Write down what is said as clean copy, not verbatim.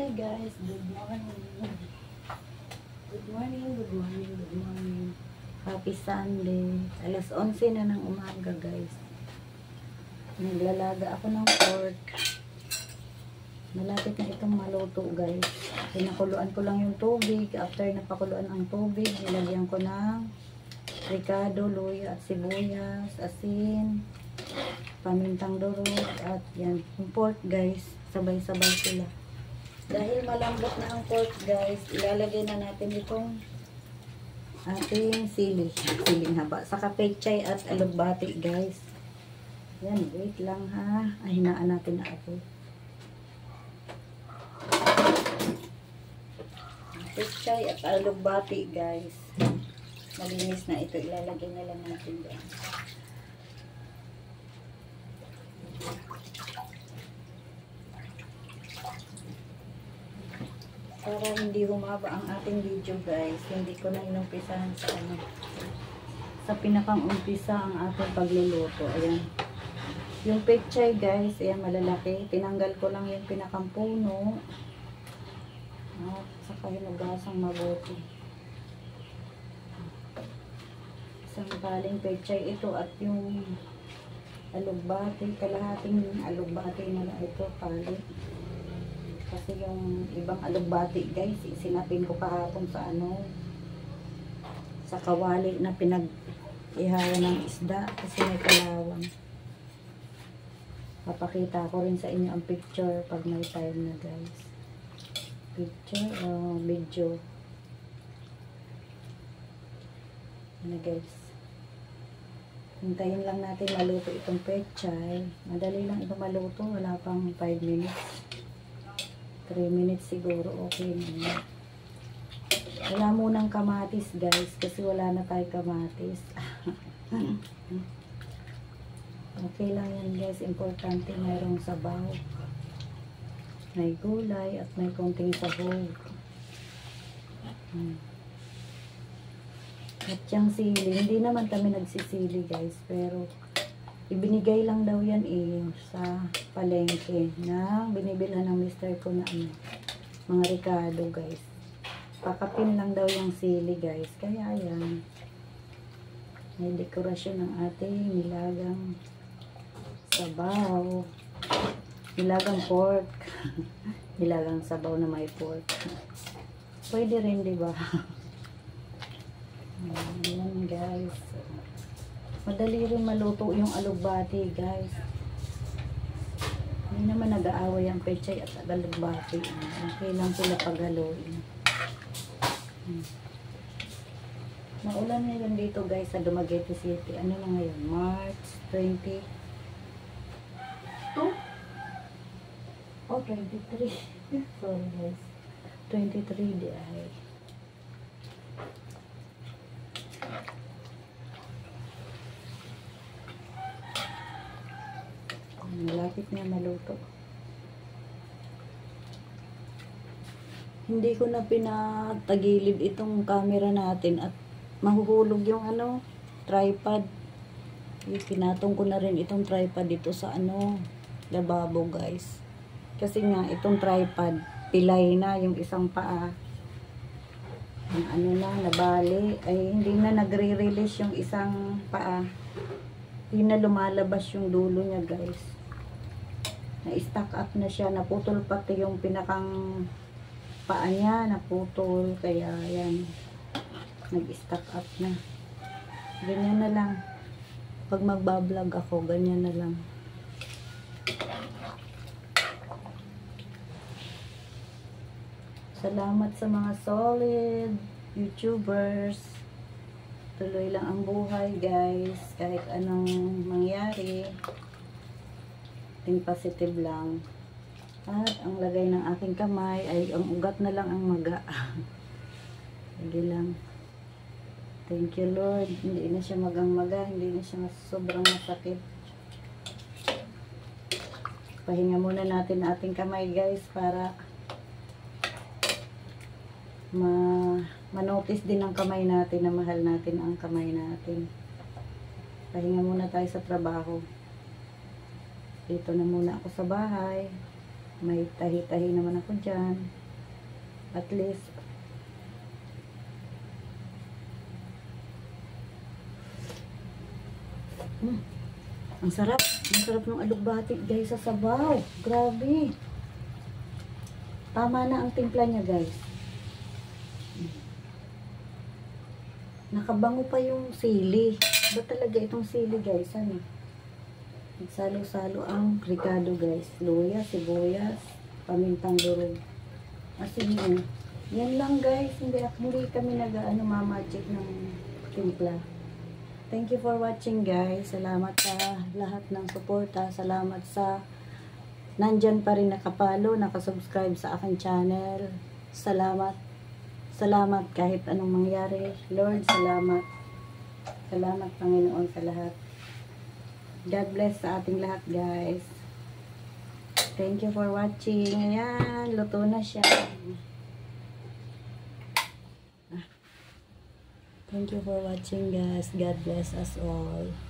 Hi guys, good morning. Good morning, good morning, good morning. Happy Sunday. Alas 11 na ng umaga guys. Naglalaga ako ng pork. Malapit na itong maluto guys. Pinakuluan ko lang yung tubig. After napakuluan ang tubig, nilagyan ko ng ricado, luya at sibuyas, asin, pamintang durog at yan. Yung pork guys, sabay-sabay sila. Dahil malambot na ang pork guys, ilalagay na natin itong ating siling haba. Saka pechay at alugbati guys. Yan, wait lang ha. Ay, hinaan natin na ako. Pechay at alugbati guys. Malinis na ito. Ilalagay na lang natin doon. Para hindi humaba ang ating video guys, hindi ko na inumpisahan sa pinakang umpisa ang ating pagluluto. Ayan. Yung pechay guys, ayan malalaki. Tinanggal ko lang yung pinakang puno. At saka hinugasang mabuti. Isang paling pechay ito at yung alugbati, kalahating alugbati na ito paling. Kasi yung ibang alugbati guys, isinapin ko kahapon sa sa kawali na pinag-ihawan ng isda kasi may kalawang. Papakita ko rin sa inyo ang picture pag may time na guys. Picture o video. Ano guys. Hintayin lang natin maluto itong pechay. Madali lang ito maluto, wala pang 5 minutes. 3 minutes siguro, okay na. Wala munang kamatis guys, kasi wala na tayo kamatis. Okay lang yan guys, importante mayroong sabaw. May gulay at may konting sahog. At yung sili, hindi naman kami nagsisili guys, pero ibinigay lang daw yan sa palengke na binibilhan ng mister ko na mga ricado guys. Pakapin lang daw yung sili guys. Kaya yan. May dekorasyon ng ating nilagang sabaw. Nilagang pork. Nilagang sabaw na may pork. Pwede rin diba? Ayan guys. Madali rin maluto yung alugbati guys. Hindi naman nag-aaway ang pechay at alugbati. Okay lang sila paghaluin. Maulan ngayon dito guys sa Dumaguete City. Ano na ngayon? March 22? Oh, 23. Sorry guys. 23 di ay. Malapit na maluto. Hindi ko na pinatagilid itong camera natin at mahuhulog yung tripod. Pinatong ko na rin itong tripod dito sa lababo guys. Kasi nga itong tripod pilay na yung isang paa. Yung nabali ay hindi na nagre-release yung isang paa. Hindi na lumalabas yung dulo niya guys. Na-stack up na siya, naputol pati yung pinakang paa niya, naputol, kaya yan, nag-stack up na. Ganyan na lang. Pag magbablog ako, ganyan na lang. Salamat sa mga solid YouTubers. Tuloy lang ang buhay guys, kahit anong mangyari. Think positive lang. At ang lagay ng aking kamay ay ang ugat na lang ang maga. Sige lang. Thank you Lord. Hindi na siya magang-maga. Hindi na siya sobrang masakit. Pahinga muna natin ating kamay guys para manotice din ang kamay natin na mahal natin ang kamay natin. Pahinga muna tayo sa trabaho. Dito na muna ako sa bahay. May tahi-tahi naman ako dyan. At least, ang sarap. Ang sarap ng alugbati guys sa sabaw. Grabe. Tama na ang timpla niya guys. Nakabango pa yung sili. Ba talaga itong sili guys? Ano? Nagsalo-salo ang ricado guys. Luya, sibuyas, pamintang durog. Asin yun. Yan lang guys. Hindi kami magic ng timpla. Thank you for watching guys. Salamat sa lahat ng suporta. Salamat sa nandyan pa rin nakapalo, nakasubscribe sa aking channel. Salamat. Salamat kahit anong mangyari. Lord, salamat. Salamat Panginoon sa lahat. God bless sa ating lahat guys. Thank you for watching. Ayan, luto na siya. Thank you for watching guys. God bless us all.